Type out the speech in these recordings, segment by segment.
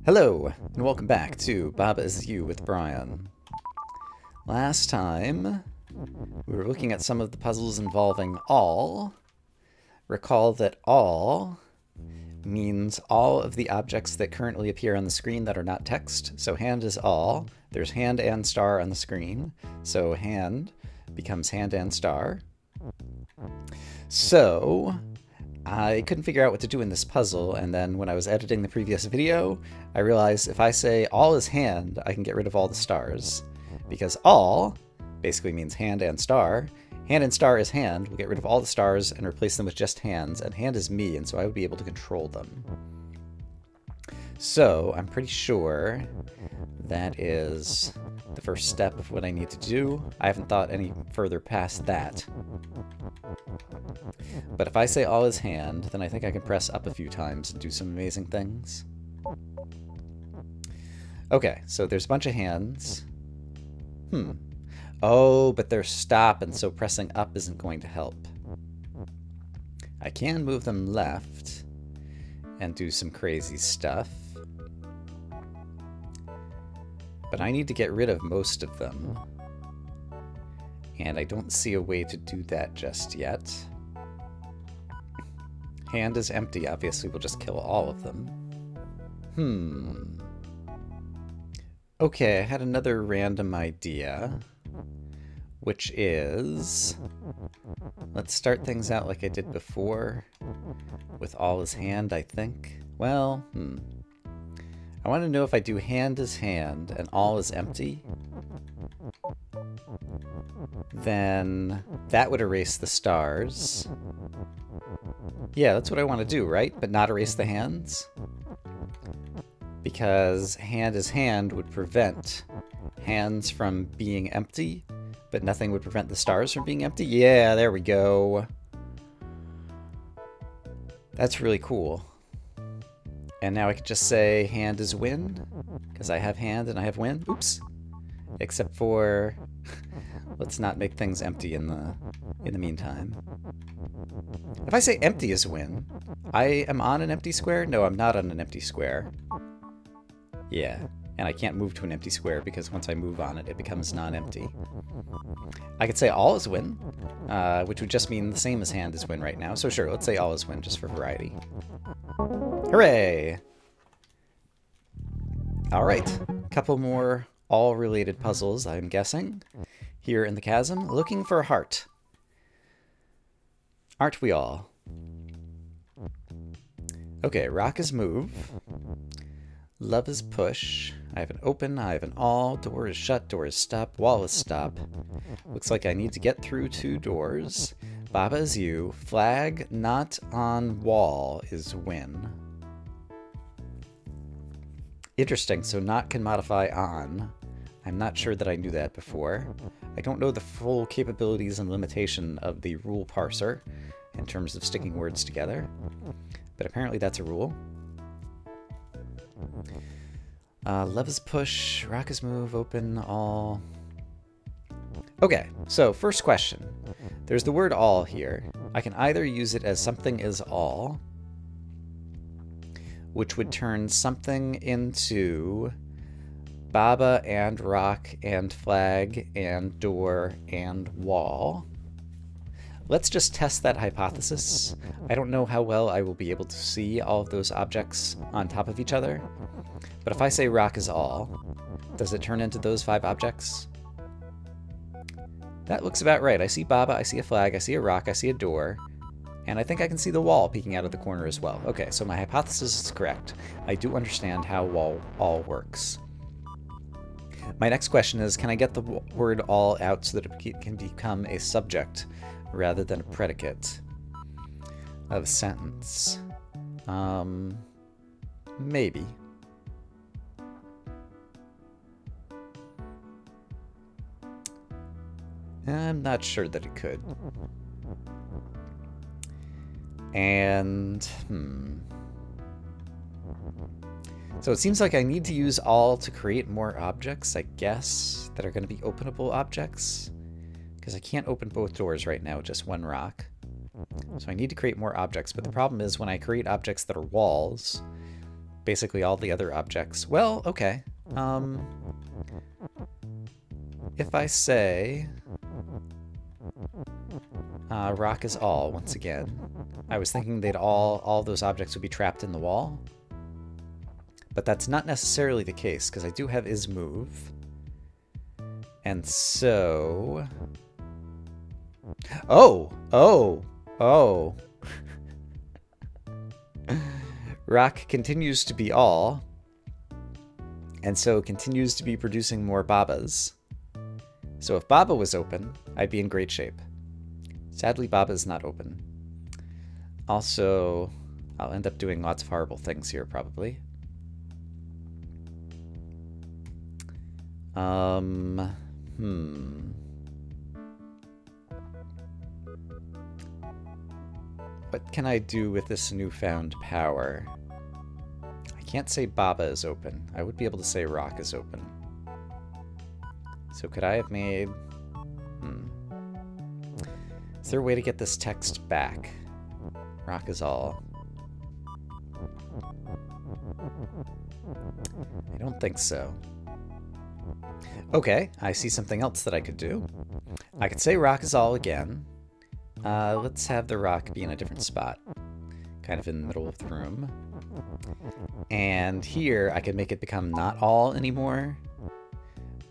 Hello, and welcome back to Baba Is You with Brian. Last time, we were looking at some of the puzzles involving all. Recall that all means all of the objects that currently appear on the screen that are not text. So hand is all. There's hand and star on the screen. So hand becomes hand and star. So I couldn't figure out what to do in this puzzle, and then when I was editing the previous video, I realized if I say all is hand, I can get rid of all the stars. Because all basically means hand and star. Hand and star is hand. We'll get rid of all the stars and replace them with just hands, and hand is me, and so I would be able to control them. So I'm pretty sure that is the first step of what I need to do. I haven't thought any further past that. But if I say all is hand, then I think I can press up a few times and do some amazing things. Okay, so there's a bunch of hands. Oh, but they're stop, and so pressing up isn't going to help. I can move them left and do some crazy stuff. But I need to get rid of most of them. And I don't see a way to do that just yet. Hand is empty, obviously we'll just kill all of them. Okay, I had another random idea, which is, let's start things out like I did before, with all is hand, I think. Well, I want to know if I do hand is hand and all is empty, then that would erase the stars. Yeah, that's what I want to do, right? But not erase the hands? Because hand is hand would prevent hands from being empty, but nothing would prevent the stars from being empty? Yeah, there we go. That's really cool. And now I could just say hand is win, because I have hand and I have win. Oops. Except for, let's not make things empty in the meantime. If I say empty is win, I am on an empty square? No, I'm not on an empty square. Yeah, and I can't move to an empty square because once I move on it, it becomes non-empty. I could say all is win, which would just mean the same as hand is win right now. So sure, let's say all is win just for variety. Hooray! Alright, a couple more all-related puzzles, I'm guessing. Here in the Chasm, looking for a heart. Aren't we all? Okay, rock is move. Love is push. I have an open, I have an all. Door is shut, door is stop, wall is stop. Looks like I need to get through 2 doors. Baba is you. Flag not on wall is win. Interesting, so not can modify on. I'm not sure that I knew that before. I don't know the full capabilities and limitation of the rule parser in terms of sticking words together, but apparently that's a rule. Love is push, rock is move, open, all. Okay, so first question. There's the word all here. I can either use it as something is all, which would turn something into Baba and rock and flag and door and wall. Let's just test that hypothesis. I don't know how well I will be able to see all of those objects on top of each other, but if I say rock is all, does it turn into those 5 objects? That looks about right. I see Baba, I see a flag, I see a rock, I see a door, and I think I can see the wall peeking out of the corner as well. Okay, so my hypothesis is correct. I do understand how all works. My next question is, can I get the word all out so that it can become a subject rather than a predicate of a sentence? Maybe. I'm not sure that it could. And, so it seems like I need to use all to create more objects, I guess, that are going to be openable objects. Because I can't open both doors right now with just 1 rock. So I need to create more objects, but the problem is when I create objects that are walls, basically all the other objects. Well, okay. If I say rock is all once again, I was thinking they'd all those objects would be trapped in the wall, but that's not necessarily the case because I do have is move, and so oh. Rock continues to be all, and so continues to be producing more Babas. So if Baba was open, I'd be in great shape. Sadly, Baba is not open. Also, I'll end up doing lots of horrible things here, probably. What can I do with this newfound power? I can't say Baba is open. I would be able to say rock is open. So could I have made... Is there a way to get this text back? Rock is all. I don't think so. Okay, I see something else that I could do. I could say rock is all again. Let's have the rock be in a different spot. Kind of in the middle of the room. And here I could make it become not all anymore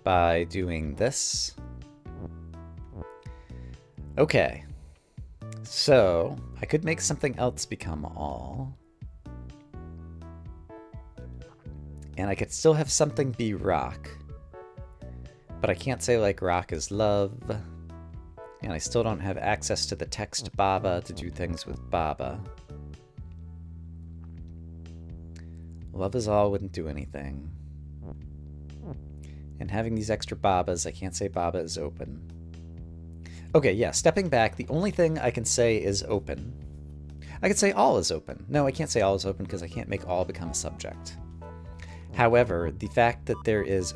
by doing this. Okay. So I could make something else become all. And I could still have something be rock. But I can't say like rock is love. And I still don't have access to the text Baba to do things with Baba. Love is all wouldn't do anything. And having these extra Babas, I can't say Baba is open. Okay, yeah, stepping back, the only thing I can say is open. I could say all is open. No, I can't say all is open because I can't make all become a subject. However, the fact that there is...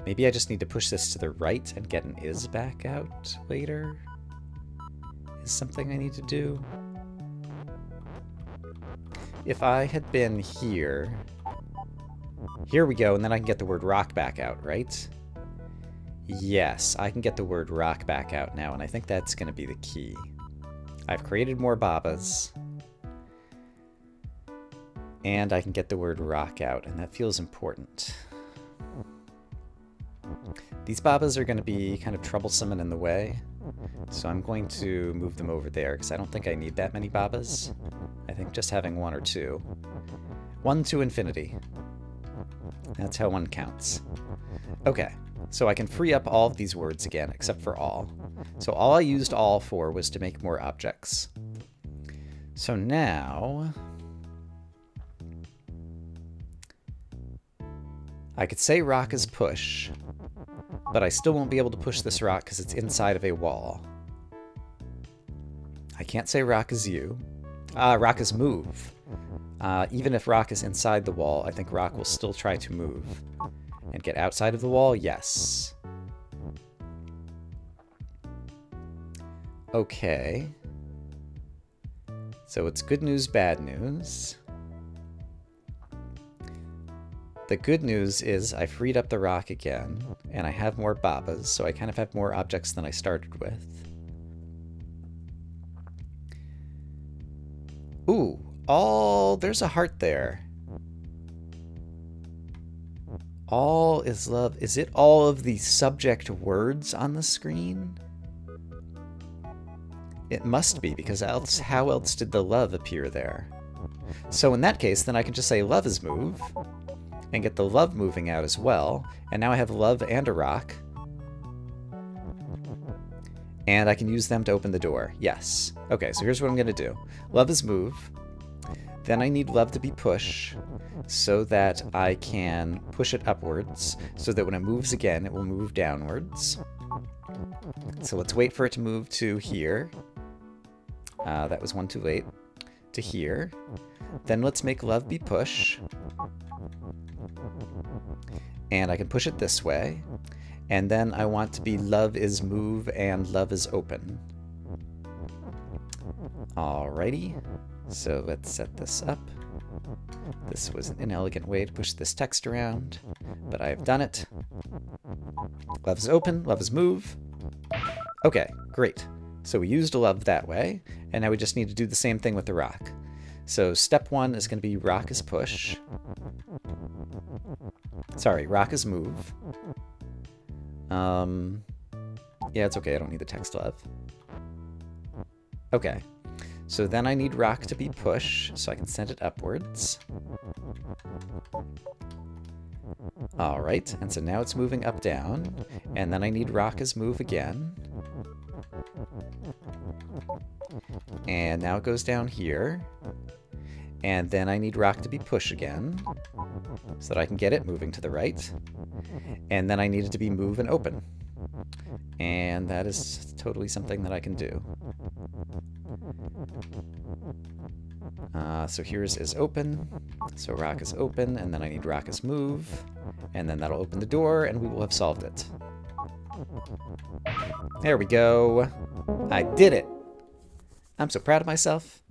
Maybe I just need to push this to the right and get an is back out later? Is something I need to do? If I had been here... Here we go, and then I can get the word rock back out, right? Yes, I can get the word rock back out now, and I think that's going to be the key. I've created more Babas. And I can get the word rock out, and that feels important. These Babas are going to be kind of troublesome and in the way, so I'm going to move them over there, because I don't think I need that many Babas. I think just having one or two. 1 to infinity. That's how one counts. Okay, so I can free up all of these words again, except for all. So all I used all for was to make more objects. So now... I could say rock is push, but I still won't be able to push this rock because it's inside of a wall. I can't say rock is you. Rock is move. Even if rock is inside the wall, I think rock will still try to move. And get outside of the wall? Yes. Okay. So it's good news, bad news. The good news is I freed up the rock again, and I have more Babas, so I kind of have more objects than I started with. Ooh, all... there's a heart there. All is love. Is it all of the subject words on the screen? It must be, because else, how else did the love appear there? So in that case, then I can just say love is move, and get the love moving out as well, and now I have love and a rock. And I can use them to open the door. Yes. Okay, so here's what I'm going to do. Love is move. Then I need love to be push, so that I can push it upwards, so that when it moves again, it will move downwards. So let's wait for it to move to here. That was one too late. To here. Then let's make love be push. And I can push it this way. And then I want to be love is move and love is open. Alrighty. So let's set this up. This was an inelegant way to push this text around, but I have done it. Love is open, love is move. Okay, great. So we used a love that way, and now we just need to do the same thing with the rock. So step 1 is going to be rock is push. Sorry, rock is move. Yeah, it's okay, I don't need the text love. Okay, so then I need rock to be push, so I can send it upwards. All right, and so now it's moving up, down, and then I need rock as move again. And now it goes down here. And then I need rock to be push again, so that I can get it moving to the right. And then I need it to be move and open. And that is totally something that I can do. So here's is open, so rock is open, and then I need rock is move, and then that'll open the door, and we will have solved it. There we go. I did it. I'm so proud of myself.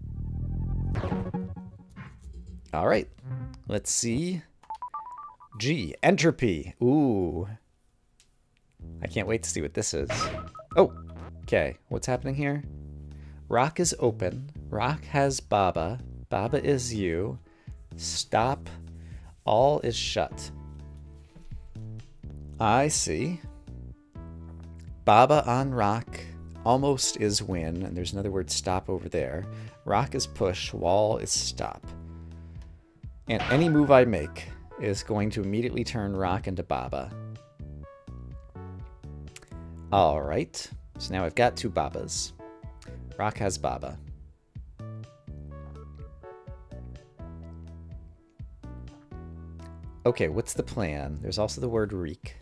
All right, let's see. G, entropy. Ooh. I can't wait to see what this is. Oh, okay. What's happening here? Rock is open. Rock has Baba. Baba is you. Stop. All is shut. I see. Baba on rock. Almost is win. And there's another word stop over there. Rock is push. Wall is stop. And any move I make is going to immediately turn rock into Baba. All right. So now I've got 2 Babas. Rock has Baba. Okay, what's the plan? There's also the word reek.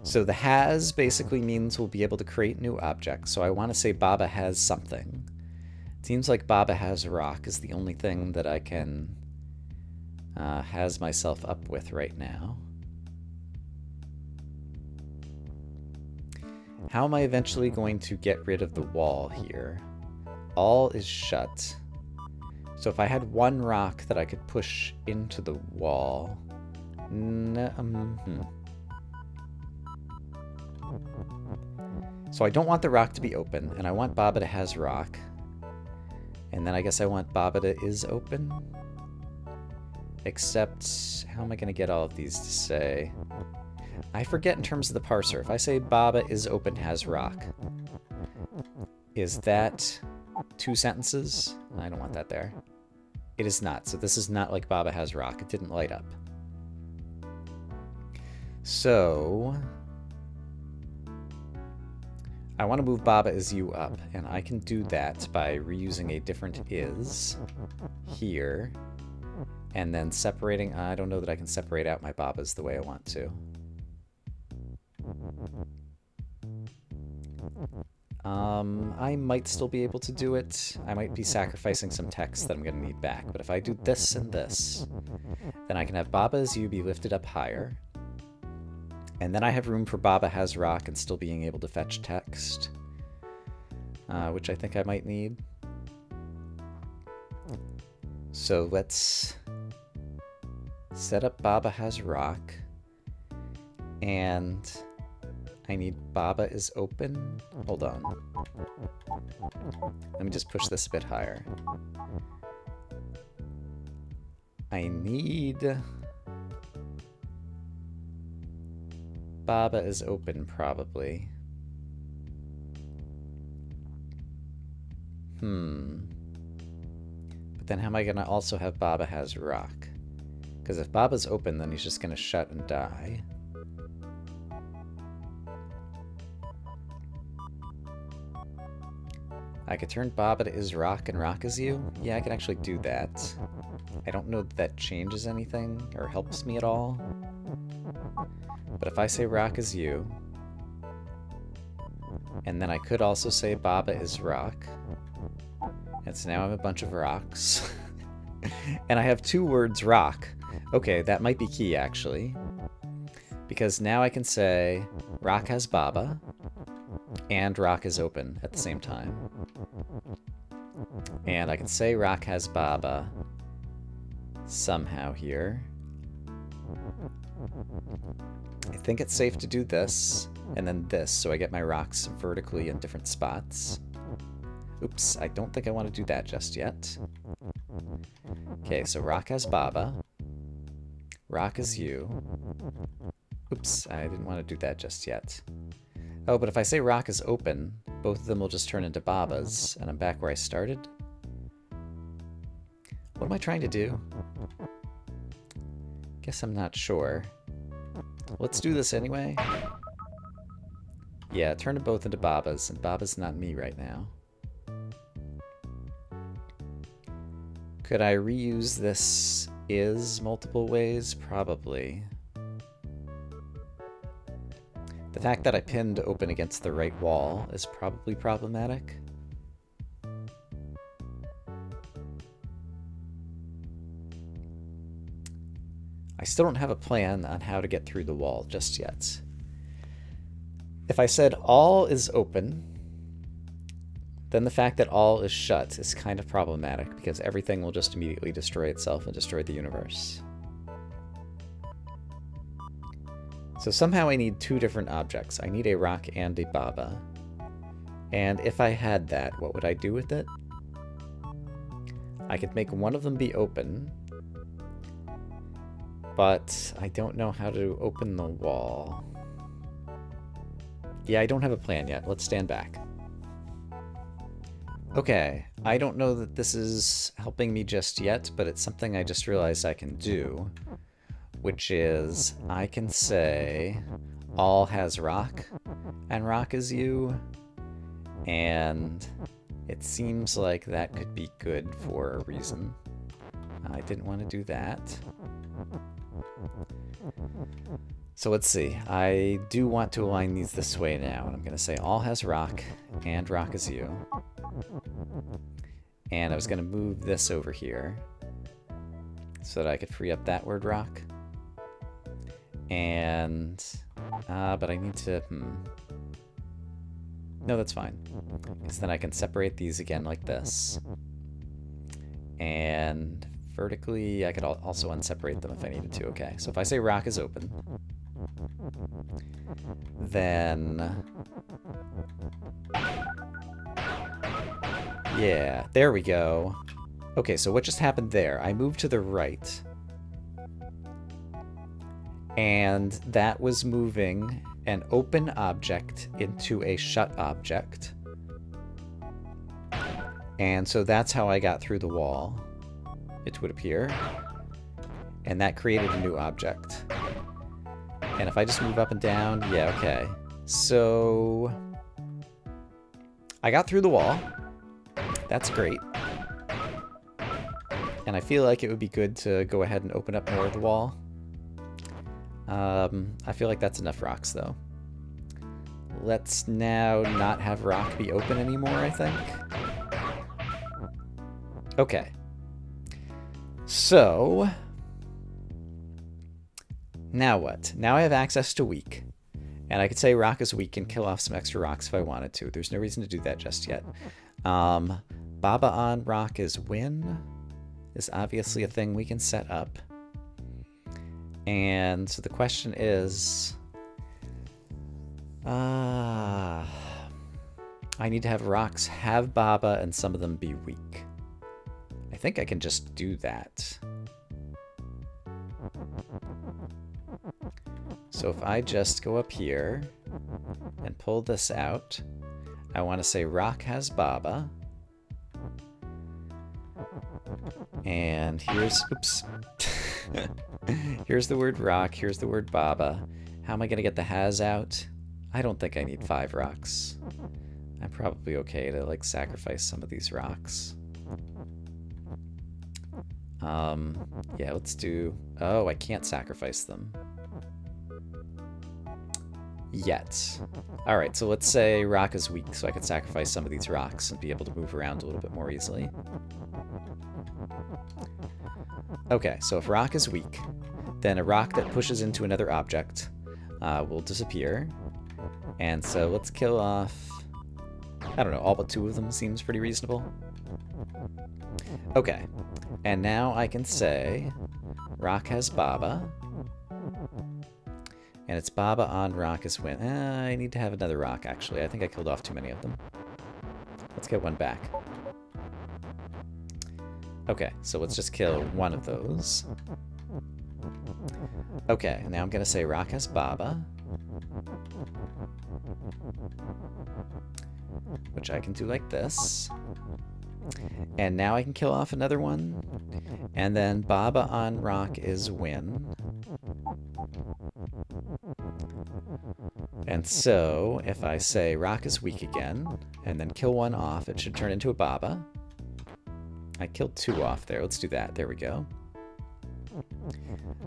So the has basically means we'll be able to create new objects. So I want to say Baba has something. It seems like Baba has rock is the only thing that I can has myself up with right now. How am I eventually going to get rid of the wall here? All is shut. So if I had 1 rock that I could push into the wall... So I don't want the rock to be open, and I want Baba to has rock. And then I guess I want Baba to is open. Except, how am I going to get all of these to say? I forget in terms of the parser. If I say Baba is open has rock, is that 2 sentences? I don't want that there. It is not. So this is not like Baba has rock. It didn't light up. So I want to move Baba is you up, and I can do that by reusing a different is here, and then separating. I don't know that I can separate out my Babas the way I want to. I might still be able to do it. I might be sacrificing some text that I'm going to need back, but if I do this and this, then I can have Baba as you be lifted up higher. And then I have room for Baba has rock and still being able to fetch text, which I think I might need. So let's set up Baba has rock, and I need Baba is open. Hold on. Let me just push this a bit higher. I need... Baba is open, probably. But then how am I going to also have Baba has rock? Because if Baba's open, then he's just going to shut and die. I could turn Baba to is rock and rock is you? Yeah, I can actually do that. I don't know that that changes anything or helps me at all. But if I say rock is you, and then I could also say Baba is rock, and so now I have a bunch of rocks, and I have 2 words rock. Okay, that might be key, actually, because now I can say rock has Baba, and rock is open at the same time. And I can say rock has Baba, somehow here. I think it's safe to do this, and then this, so I get my rocks vertically in different spots. Oops, I don't think I want to do that just yet. Okay, so rock has Baba. Rock is you. Oops, I didn't want to do that just yet. Oh, but if I say rock is open, both of them will just turn into Babas, and I'm back where I started. What am I trying to do? Guess I'm not sure. Let's do this anyway. Yeah, turn them both into Babas, and Baba's not me right now. Could I reuse this is multiple ways? Probably. The fact that I pinned open against the right wall is probably problematic. I still don't have a plan on how to get through the wall just yet. If I said all is open, then the fact that all is shut is kind of problematic because everything will just immediately destroy itself and destroy the universe. So somehow I need two different objects. I need a rock and a Baba. And if I had that, what would I do with it? I could make one of them be open, but I don't know how to open the wall. Yeah, I don't have a plan yet. Let's stand back. Okay, I don't know that this is helping me just yet, but it's something I just realized I can do, which is I can say all has rock, and rock is you, and it seems like that could be good for a reason. I didn't want to do that. So let's see. I do want to align these this way now, and I'm going to say all has rock, and rock is you. And I was going to move this over here so that I could free up that word rock. And, but I need to, No, that's fine. Because then I can separate these again like this. And vertically, I could also unseparate them if I needed to. Okay, so if I say rock is open, then... yeah, there we go. Okay, so what just happened there? I moved to the right. And that was moving an open object into a shut object. And so that's how I got through the wall, it would appear. And that created a new object. And if I just move up and down, yeah, okay. So I got through the wall. That's great. And I feel like it would be good to go ahead and open up more of the wall. I feel like that's enough rocks, though. Let's now not have rock be open anymore, I think. Okay. So... now what? Now I have access to weak. And I could say rock is weak and kill off some extra rocks if I wanted to. There's no reason to do that just yet. Baba on rock is win. Is obviously a thing we can set up. And so the question is... I need to have rocks have Baba and some of them be weak. I think I can just do that. So if I just go up here and pull this out, I want to say rock has Baba. And here's, oops. Here's the word rock, here's the word Baba. How am I going to get the has out? I don't think I need 5 rocks. I'm probably okay to, like, sacrifice some of these rocks. Yeah, let's do... oh, I can't sacrifice them. Yet. Alright, so let's say rock is weak, so I can sacrifice some of these rocks and be able to move around a little bit more easily. Okay, so if rock is weak, then a rock that pushes into another object will disappear. And so let's kill off... I don't know, all but 2 of them seems pretty reasonable. Okay, and now I can say rock has Baba. And it's Baba on rock is win. I need to have another rock, actually. I think I killed off too many of them. Let's get one back. Okay, so let's just kill one of those. Okay, now I'm going to say rock has Baba. Which I can do like this. And now I can kill off another one. And then Baba on rock is win. And so, if I say rock is weak again, and then kill one off, it should turn into a Baba. I killed two off there. Let's do that. There we go.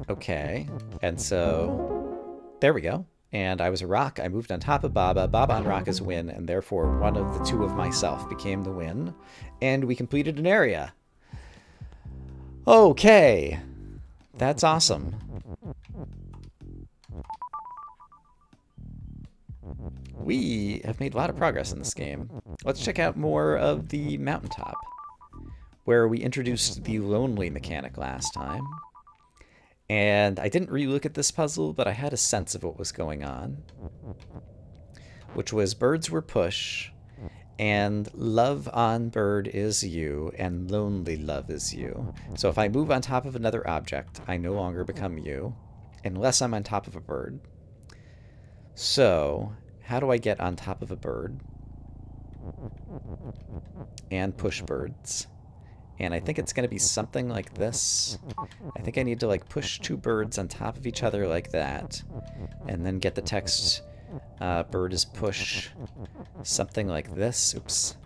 Okay. And so, there we go. And I was a rock. I moved on top of Baba. Baba on rock is win, and therefore one of the two of myself became the win. And we completed an area. Okay. That's awesome. We have made a lot of progress in this game. Let's check out more of the mountaintop, where we introduced the lonely mechanic last time. And I didn't re-look at this puzzle, but I had a sense of what was going on. Which was birds were push, and love on bird is you, and lonely love is you. So if I move on top of another object, I no longer become you, unless I'm on top of a bird. So, how do I get on top of a bird? And push birds. And I think it's going to be something like this. I think I need to like push two birds on top of each other like that. And then get the text, bird is push, something like this. Oops.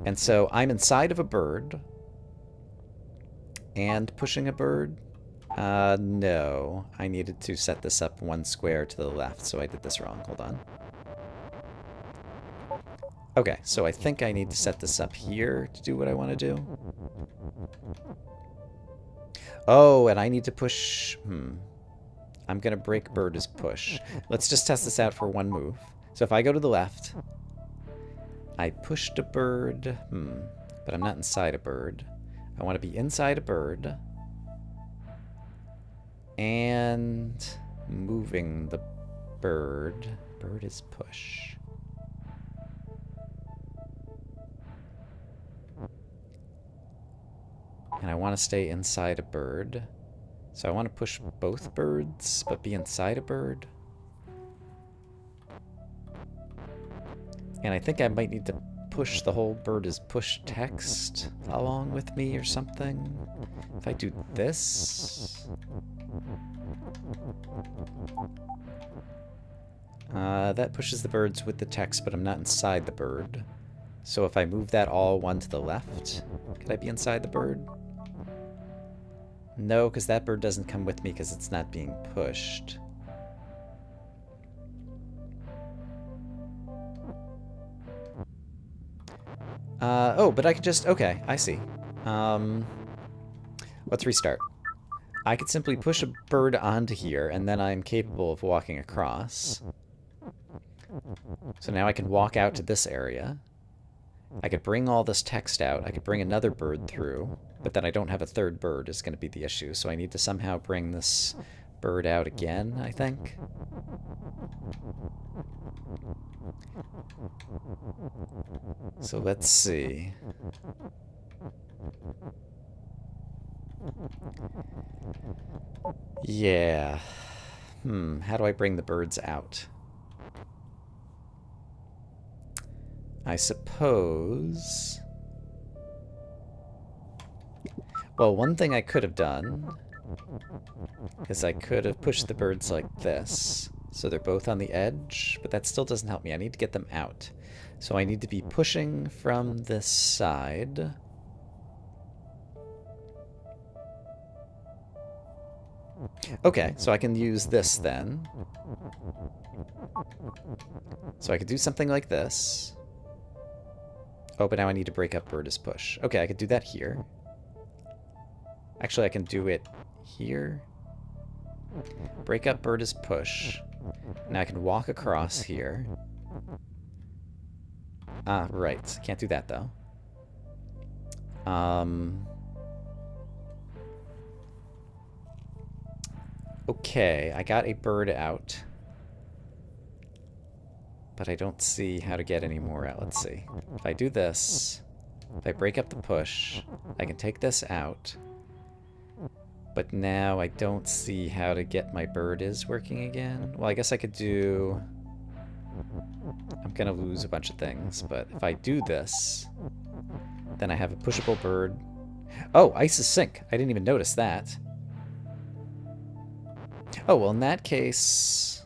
And so I'm inside of a bird. And pushing a bird. No. I needed to set this up one square to the left, so I did this wrong. Hold on. Okay, so I think I need to set this up here to do what I want to do. Oh, and I need to push... I'm going to break bird as push. Let's just test this out for one move. So if I go to the left, I pushed a bird. But I'm not inside a bird. I want to be inside a bird. And moving the bird. Bird is push. And I want to stay inside a bird. So I want to push both birds, but be inside a bird. And I think I might need to push the whole bird as push text along with me or something. If I do this... that pushes the birds with the text, but I'm not inside the bird. So if I move that all one to the left, could I be inside the bird? No, because that bird doesn't come with me because it's not being pushed. Oh, but I could just... Okay, I see. Let's restart. I could simply push a bird onto here, and then I'm capable of walking across. So now I can walk out to this area. I could bring all this text out. I could bring another bird through, but then I don't have a third bird is going to be the issue. So I need to somehow bring this bird out again, I think. So let's see. Yeah. How do I bring the birds out? I suppose... Well, one thing I could have done is I could have pushed the birds like this, so they're both on the edge, but that still doesn't help me. I need to get them out. So I need to be pushing from this side. Okay, so I can use this then. So I could do something like this. Oh, but now I need to break up bird as push. Okay, I could do that here. Actually, I can do it here. Break up bird as push. Now I can walk across here. Ah, right. Can't do that, though. Okay, I got a bird out. But I don't see how to get any more out. Let's see. If I do this, if I break up the push, I can take this out. But now I don't see how to get my bird is working again. Well, I guess I could do... I'm gonna lose a bunch of things, but if I do this, then I have a pushable bird. Oh, ice is sink. I didn't even notice that. Oh, well, in that case...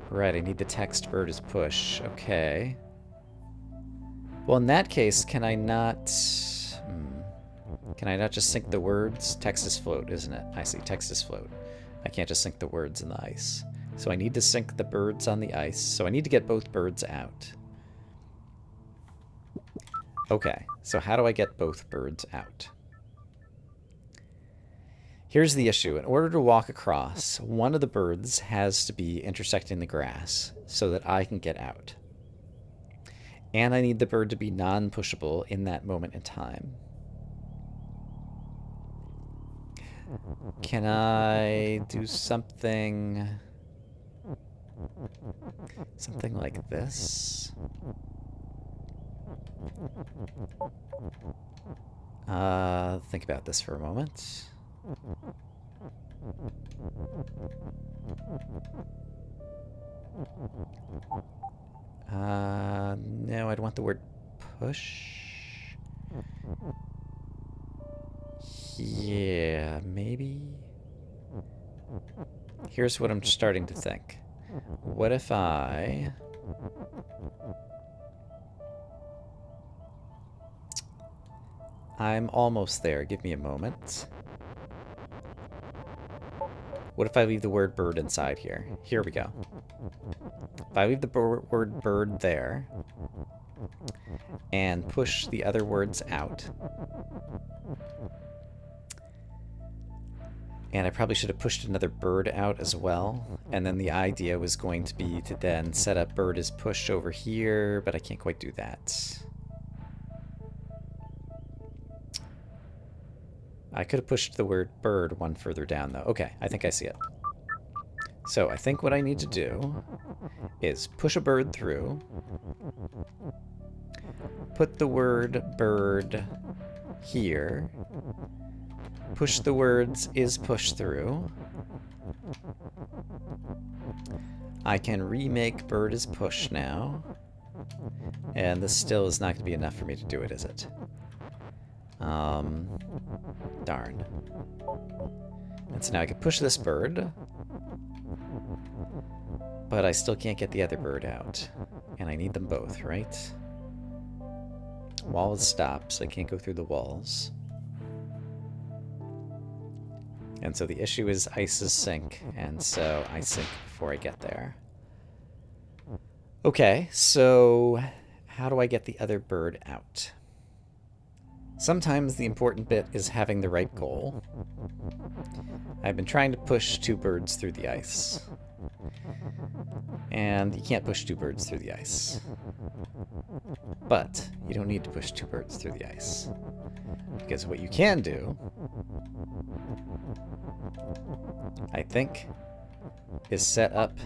Right, I need the text bird is push. Okay. Well, in that case, can I not... Can I not just sink the words? Text is float, isn't it? I see, text is float. I can't just sink the words in the ice. So I need to sink the birds on the ice. So I need to get both birds out. Okay, so how do I get both birds out? Here's the issue. In order to walk across, one of the birds has to be intersecting the grass so that I can get out. And I need the bird to be non-pushable in that moment in time. Can I do something like this? Think about this for a moment. No, I'd want the word push. Yeah, maybe. Here's what I'm starting to think. What if I... I'm almost there. Give me a moment. What if I leave the word bird inside here? Here we go. If I leave the word bird there and push the other words out. And I probably should have pushed another bird out as well. And then the idea was going to be to then set up bird as push over here, but I can't quite do that. I could have pushed the word bird one further down, though. Okay, I think I see it. So I think what I need to do is push a bird through, put the word bird here, push the words is push through. I can remake bird is push now. And this still is not going to be enough for me to do it, is it? Darn. And so now I can push this bird, but I still can't get the other bird out. And I need them both, right? Wall is stopped, so I can't go through the walls. And so the issue is ice is sink, and so I sink before I get there. Okay, so how do I get the other bird out? Sometimes the important bit is having the right goal. I've been trying to push two birds through the ice. And you can't push two birds through the ice. But you don't need to push two birds through the ice. Because what you can do, I think, is set up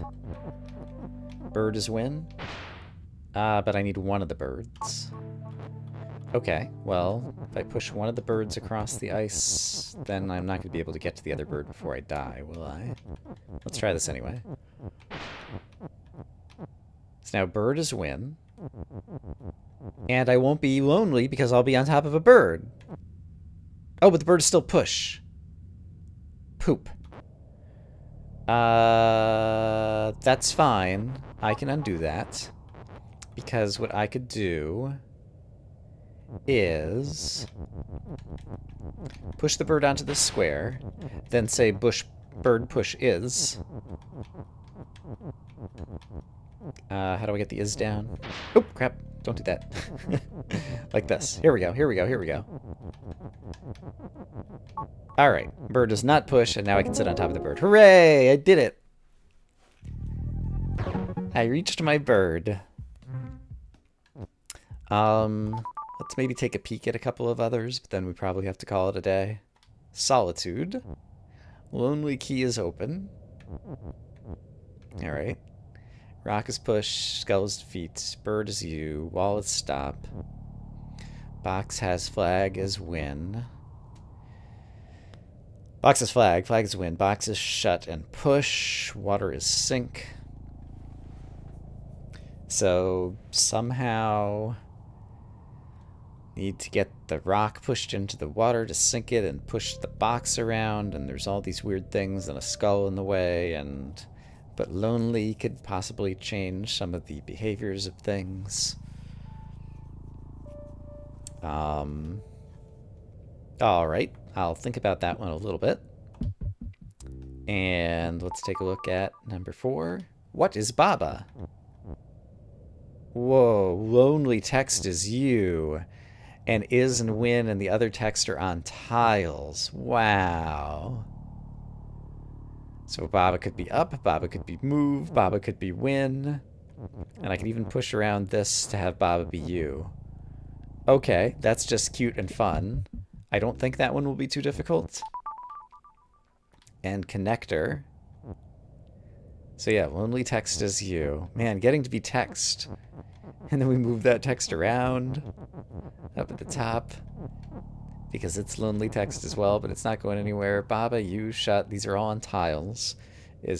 bird is win. But I need one of the birds. Okay, well, if I push one of the birds across the ice, then I'm not going to be able to get to the other bird before I die, will I? Let's try this anyway. So now bird is win. And I won't be lonely because I'll be on top of a bird. Oh, but the bird is still push. Poop. That's fine. I can undo that. Because what I could do is push the bird onto the square, then say bird push is. How do I get the is down? Oh, crap. Don't do that. Like this. Here we go, here we go, here we go. Alright, bird does not push, and now I can sit on top of the bird. Hooray! I did it! I reached my bird. Let's maybe take a peek at a couple of others, but then we probably have to call it a day. Solitude. Lonely key is open. Alright. Rock is push, skull is defeat, bird is you, wall is stop. Box has flag is win. Box is flag, flag is win, box is shut and push, water is sink. So somehow need to get the rock pushed into the water to sink it and push the box around, and there's all these weird things and a skull in the way, and but lonely could possibly change some of the behaviors of things. Alright, I'll think about that one a little bit. And let's take a look at number 4. What is Baba? Whoa, lonely text is you. And is and win and the other text are on tiles. Wow. So Baba could be up, Baba could be move, Baba could be win. And I could even push around this to have Baba be you. Okay, that's just cute and fun. I don't think that one will be too difficult. And connector. So yeah, lonely text is you. Man, getting to be text. And then we move that text around up at the top because it's lonely text as well, but it's not going anywhere. Baba, you, shut. These are all on tiles.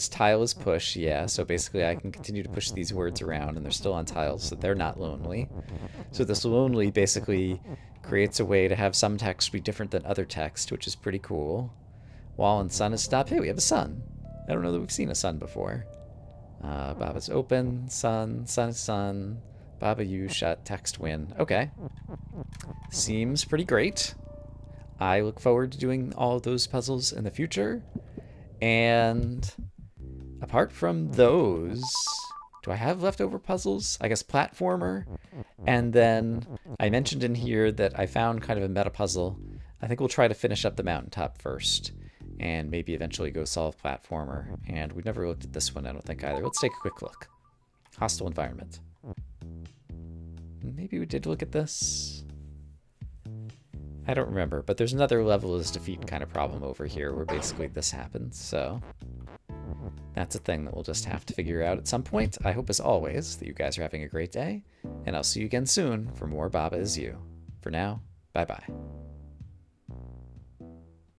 Tile is push, yeah. So basically I can continue to push these words around and they're still on tiles, so they're not lonely. So this lonely basically creates a way to have some text be different than other text, which is pretty cool. Wall and sun is stop. Hey, we have a sun. I don't know that we've seen a sun before. Baba's open, sun, sun is sun. Baba, you, shut, text, win. Okay. Seems pretty great. I look forward to doing all of those puzzles in the future. And apart from those, do I have leftover puzzles? I guess platformer. And then I mentioned in here that I found kind of a meta puzzle. I think we'll try to finish up the mountaintop first. And maybe eventually go solve platformer. And we've never looked at this one, I don't think, either. Let's take a quick look. Hostile environment. Maybe we did look at this. I don't remember, but there's another level as defeat kind of problem over here where basically this happens, so that's a thing that we'll just have to figure out at some point. I hope, as always, that you guys are having a great day, and I'll see you again soon for more Baba Is You. For now, bye-bye.